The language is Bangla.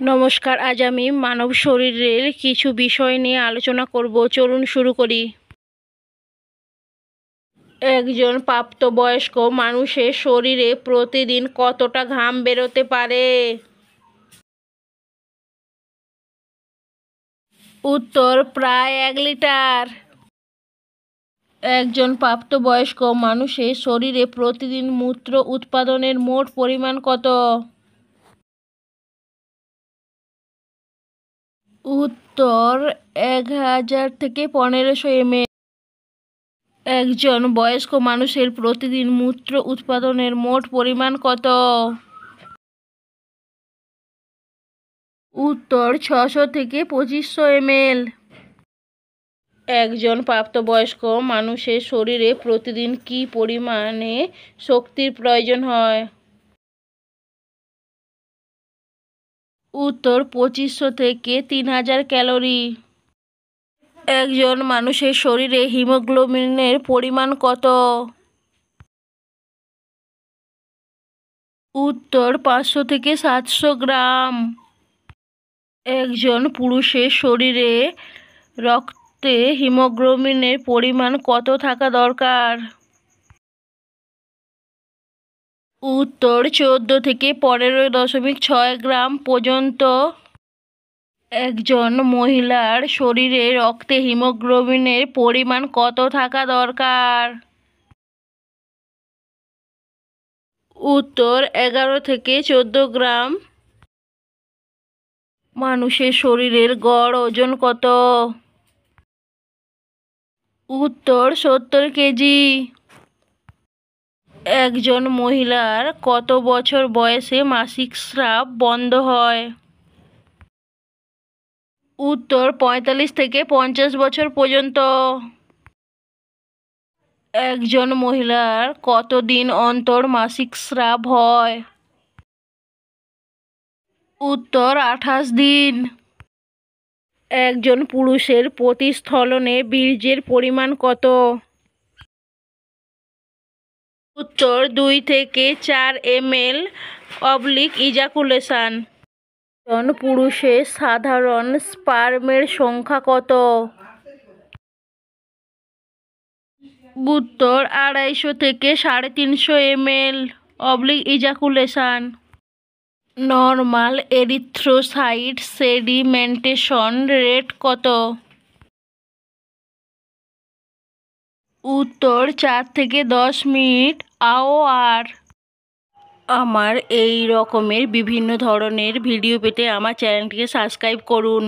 নমস্কার, আজ আমি মানব শরীরের কিছু বিষয় নিয়ে আলোচনা করব। চলুন শুরু করি। একজন প্রাপ্তবয়স্ক মানুষের শরীরে প্রতিদিন কতটা ঘাম বেরোতে পারে? উত্তর, প্রায় 1 লিটার। একজন প্রাপ্তবয়স্ক মানুষের শরীরে প্রতিদিন মূত্র উৎপাদনের মোট পরিমাণ কত? উত্তর, 1000 থেকে 1500 ml। একজন বয়স্ক মানুষের প্রতিদিন মূত্র উৎপাদনের মোট পরিমাণ কত? উত্তর, 600 থেকে 2500 ml। একজন প্রাপ্তবয়স্ক মানুষের শরীরে প্রতিদিন কী পরিমাণে শক্তির প্রয়োজন হয়? উত্তর, 2500 থেকে 3000 ক্যালোরি। একজন মানুষের শরীরে হিমোগ্লোবিনের পরিমাণ কত? উত্তর, 500 থেকে 700 গ্রাম। একজন পুরুষের শরীরে রক্তে হিমোগ্লোবিনের পরিমাণ কত থাকা দরকার? উত্তর, 14 থেকে 15.6 গ্রাম পর্যন্ত। একজন মহিলার শরীরে রক্তে হিমোগ্লোবিনের পরিমাণ কত থাকা দরকার? উত্তর, 11 থেকে 14 গ্রাম। মানুষের শরীরের গড় ওজন কত? উত্তর, 70 কেজি। একজন মহিলার কত বছর বয়সে মাসিক স্রাব বন্ধ হয়? উত্তর, 45 থেকে 50 বছর পর্যন্ত। একজন মহিলার কতদিন অন্তর মাসিক স্রাব হয়? উত্তর, 28 দিন। একজন পুরুষের প্রতিস্খলনে বীর্যের পরিমাণ কত? উত্তর, 2 থেকে 4 ml ইজাকুলেশন। একজন পুরুষের সাধারণ স্পার্মের সংখ্যা কত? উত্তর, 250 থেকে 350 ml ejaculation. Normal erythrocyte sedimentation rate কত? উত্তর, 4 থেকে 10 মিনিট আওয়ার। আমার এই রকমের বিভিন্ন ধরনের ভিডিও পেতে আমার চ্যানেলটিকে সাবস্ক্রাইব করুন।